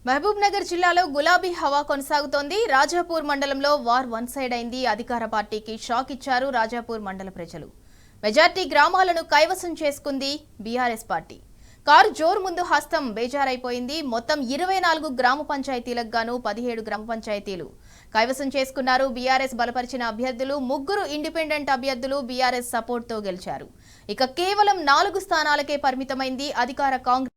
మహబూబ్ నగర్ జిల్లాలో గులాబీ హవా కొనసాగుతోంది. రాజాపూర్ మండలంలో వార్ వన్ సైడ్ అయింది. అధికార పార్టీకి షాక్ ఇచ్చారు రాజాపూర్ మండల ప్రజలు. మెజార్టీ గ్రామాలను కైవసం చేసుకుంది బీఆర్ఎస్ పార్టీ. కారు జోరు ముందు హస్తం బేజారైపోయింది. మొత్తం 24 గ్రామ పంచాయతీలకు గాను 17 గ్రామ పంచాయతీలు కైవసం చేసుకున్నారు. బీఆర్ఎస్ బలపరిచిన అభ్యర్థులు, 3 ఇండిపెండెంట్ అభ్యర్థులు బీఆర్ఎస్ సపోర్ట్తో గెలిచారు. ఇక కేవలం 4 స్థానాలకే పరిమితమైంది అధికార కాంగ్రెస్.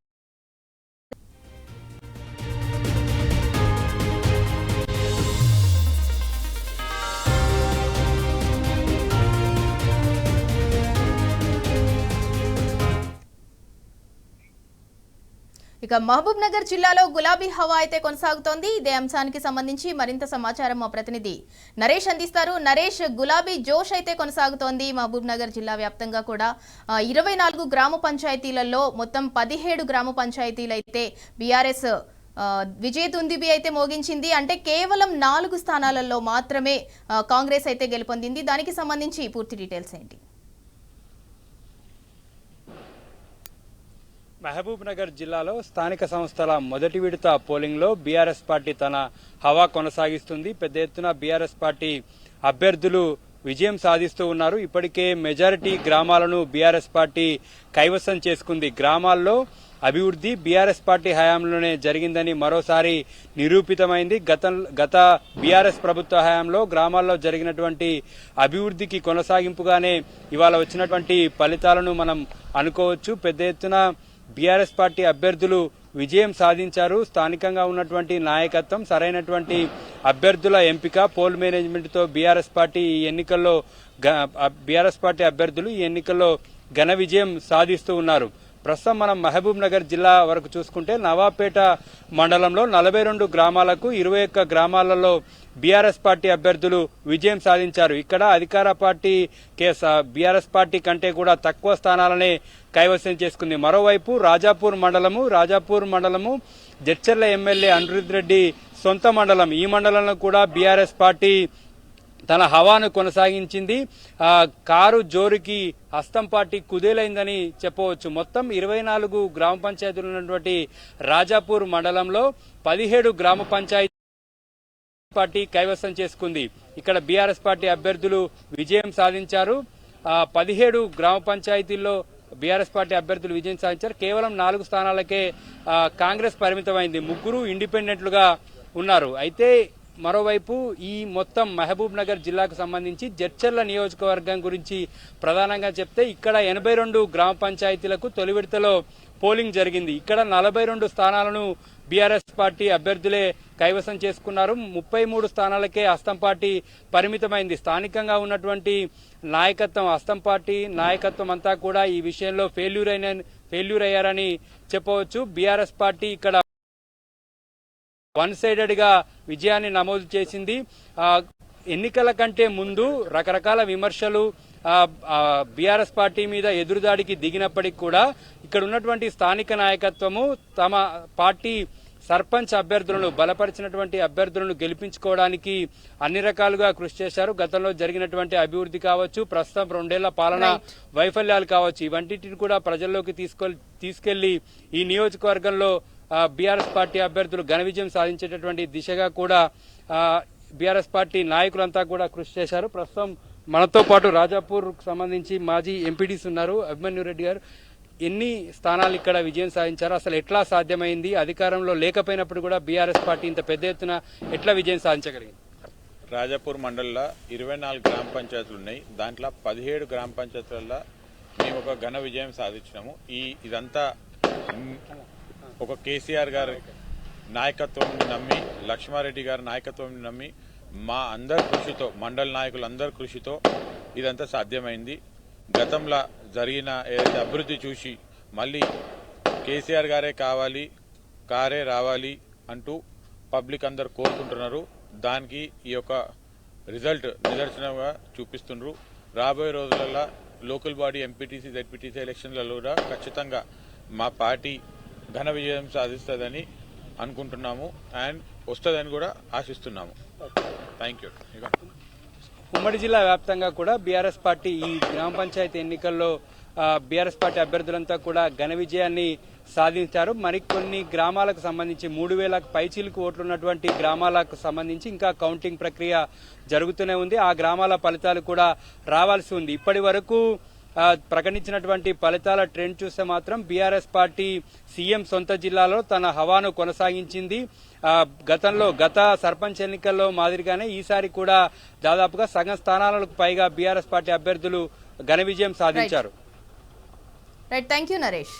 ఇక మహబూబ్ నగర్ జిల్లాలో గులాబీ హవా అయితే కొనసాగుతోంది. ఇదే అంశానికి సంబంధించి మరింత సమాచారం మా ప్రతినిధి నరేష్ అందిస్తారు. నరేష్, గులాబీ జోష్ అయితే కొనసాగుతోంది మహబూబ్ నగర్ జిల్లా వ్యాప్తంగా కూడా. 24 గ్రామ పంచాయతీలలో మొత్తం 17 గ్రామ పంచాయతీలు అయితే బీఆర్ఎస్ విజయ దుందుబి అయితే మోగించింది. అంటే కేవలం 4 స్థానాలలో మాత్రమే కాంగ్రెస్ అయితే గెలుపొందింది. దానికి సంబంధించి పూర్తి డీటెయిల్స్ ఏంటి? మహబూబ్ నగర్ జిల్లాలో స్థానిక సంస్థల మొదటి విడత పోలింగ్లో బీఆర్ఎస్ పార్టీ తన హవా కొనసాగిస్తుంది. పెద్ద ఎత్తున బీఆర్ఎస్ పార్టీ అభ్యర్థులు విజయం సాధిస్తూ ఉన్నారు. ఇప్పటికే మెజారిటీ గ్రామాలను బీఆర్ఎస్ పార్టీ కైవసం చేసుకుంది. గ్రామాల్లో అభివృద్ధి బీఆర్ఎస్ పార్టీ హయాంలోనే జరిగిందని మరోసారి నిరూపితమైంది. గత బీఆర్ఎస్ ప్రభుత్వ హయాంలో గ్రామాల్లో జరిగినటువంటి అభివృద్ధికి కొనసాగింపుగానే ఇవాళ వచ్చినటువంటి ఫలితాలను మనం అనుకోవచ్చు. పెద్ద ఎత్తున బీఆర్ఎస్ పార్టీ అభ్యర్థులు విజయం సాధించారు. స్థానికంగా ఉన్నటువంటి నాయకత్వం, సరైనటువంటి అభ్యర్థుల ఎంపిక, పోల్ మేనేజ్మెంట్ తో బీఆర్ఎస్ పార్టీ అభ్యర్థులు ఈ ఎన్నికల్లో ఘన విజయం సాధిస్తూ ఉన్నారు. ప్రస్తుతం మనం మహబూబ్ నగర్ జిల్లా వరకు చూసుకుంటే నవాపేట మండలంలో 42 గ్రామాలకు 21 గ్రామాలలో బీఆర్ఎస్ పార్టీ అభ్యర్థులు విజయం సాధించారు. ఇక్కడ అధికార పార్టీ బీఆర్ఎస్ పార్టీ కంటే కూడా తక్కువ స్థానాలనే కైవసం చేసుకుంది. మరోవైపు రాజాపూర్ మండలము జడ్చర్ల ఎమ్మెల్యే అనిరుద్ రెడ్డి సొంత మండలం. ఈ మండలంలో కూడా బీఆర్ఎస్ పార్టీ తన హవాను కొనసాగించింది. కారు జోరుకి హస్తం పార్టీ కుదేలైందని చెప్పవచ్చు. మొత్తం 24 గ్రామ పంచాయతీలు ఉన్నటువంటి రాజాపూర్ మండలంలో 17 గ్రామ పంచాయతీ పార్టీ కైవసం చేసుకుంది. ఇక్కడ బీఆర్ఎస్ పార్టీ అభ్యర్థులు విజయం సాధించారు. 17 గ్రామ పంచాయతీల్లో బీఆర్ఎస్ పార్టీ అభ్యర్థులు విజయం సాధించారు. కేవలం 4 స్థానాలకే కాంగ్రెస్ పరిమితమైంది. 3 ఇండిపెండెంట్లుగా ఉన్నారు. అయితే మరోవైపు ఈ మొత్తం మహబూబ్ నగర్ జిల్లాకు సంబంధించి జడ్చర్ల నియోజకవర్గం గురించి ప్రధానంగా చెప్తే ఇక్కడ 82 గ్రామ పంచాయతీలకు తొలి విడతలో పోలింగ్ జరిగింది. ఇక్కడ 42 స్థానాలను బీఆర్ఎస్ పార్టీ అభ్యర్థులే కైవసం చేసుకున్నారు. 33 స్థానాలకే హస్తం పార్టీ పరిమితమైంది. స్థానికంగా ఉన్నటువంటి నాయకత్వం, హస్తం పార్టీ నాయకత్వం అంతా కూడా ఈ విషయంలో ఫెయిల్యూర్ అయ్యారని చెప్పవచ్చు. బీఆర్ఎస్ పార్టీ ఇక్కడ వన్ సైడెడ్ గా విజయాన్ని నమోదు చేసింది. ఎన్నికల కంటే ముందు రకరకాల విమర్శలు బీఆర్ఎస్ పార్టీ మీద ఎదురుదాడికి దిగినప్పటికీ కూడా ఇక్కడ ఉన్నటువంటి స్థానిక నాయకత్వము తమ పార్టీ సర్పంచ్ అభ్యర్థులను, బలపరిచినటువంటి అభ్యర్థులను గెలిపించుకోవడానికి అన్ని రకాలుగా కృషి చేశారు. గతంలో జరిగినటువంటి అభివృద్ధి కావచ్చు, ప్రస్తుతం 2 ఏళ్ల పాలన వైఫల్యాలు కావచ్చు, ఇవంటిని కూడా ప్రజల్లోకి తీసుకెళ్లి ఈ నియోజకవర్గంలో బీఆర్ఎస్ పార్టీ అభ్యర్థులు ఘన విజయం సాధించేటటువంటి దిశగా కూడా బీఆర్ఎస్ పార్టీ నాయకులంతా కూడా కృషి చేశారు. ప్రస్తుతం మనతో పాటు రాజాపూర్ సంబంధించి మాజీ ఎంపీడీస్ ఉన్నారు. అభిమన్యు రెడ్డి గారు, ఎన్ని స్థానాలు ఇక్కడ విజయం సాధించారు, అసలు ఎట్లా సాధ్యమైంది? అధికారంలో లేకపోయినప్పుడు కూడా బీఆర్ఎస్ పార్టీ ఇంత పెద్ద ఎత్తున ఎట్లా విజయం సాధించగలిగింది? రాజాపూర్ మండలంలో 24 గ్రామ పంచాయతీలు ఉన్నాయి. దాంట్లో 17 గ్రామ పంచాయతీలలో మేము ఒక ఘన విజయం సాధించినాము. ఇదంతా ఒక కేసీఆర్ గారి నాయకత్వం నమ్మి, లక్ష్మారెడ్డి గారి నాయకత్వం నమ్మి, మా అందరి కృషితో, మండల నాయకులందరి కృషితో ఇదంతా సాధ్యమైంది. గతంలో జరిగిన ఏదైతే అభివృద్ధి చూసి మళ్ళీ కేసీఆర్ గారే కావాలి, కారే రావాలి అంటూ పబ్లిక్ అందరు కోరుకుంటున్నారు. దానికి ఈ యొక్క రిజల్ట్ నిదర్శనంగా చూపిస్తున్నారు. రాబోయే రోజులలో లోకల్ బాడీ ఎంపీటీసీ, జెడ్పీటీసీ ఎలక్షన్లలో కూడా ఖచ్చితంగా మా పార్టీ ఘన విజయం సాధిస్తుందని అనుకుంటున్నాము అండ్ వస్తుందని కూడా ఆశిస్తున్నాము. Thank you. ఉమ్మడి జిల్లా వ్యాప్తంగా కూడా బీఆర్ఎస్ పార్టీ ఈ గ్రామ పంచాయతీ ఎన్నికల్లో బీఆర్ఎస్ పార్టీ అభ్యర్థులంతా కూడా ఘన విజయాన్ని సాధించారు. మరికొన్ని గ్రామాలకు సంబంధించి 3000 పైచీలకు ఓట్లు ఉన్నటువంటి గ్రామాలకు సంబంధించి ఇంకా కౌంటింగ్ ప్రక్రియ జరుగుతూనే ఉంది. ఆ గ్రామాల ఫలితాలు కూడా రావాల్సి ఉంది. ఇప్పటి వరకు ప్రకటించినటువంటి ఫలితాల ట్రెండ్ చూస్తే మాత్రం బీఆర్ఎస్ పార్టీ సీఎం సొంత జిల్లాలో తన హవాను కొనసాగించింది. గత సర్పంచ్ ఎన్నికల్లో మాదిరిగానే ఈసారి కూడా దాదాపుగా సగం స్థానాలకు పైగా బీఆర్ఎస్ పార్టీ అభ్యర్థులు ఘన విజయం సాధించారు. Right, thank you Naresh.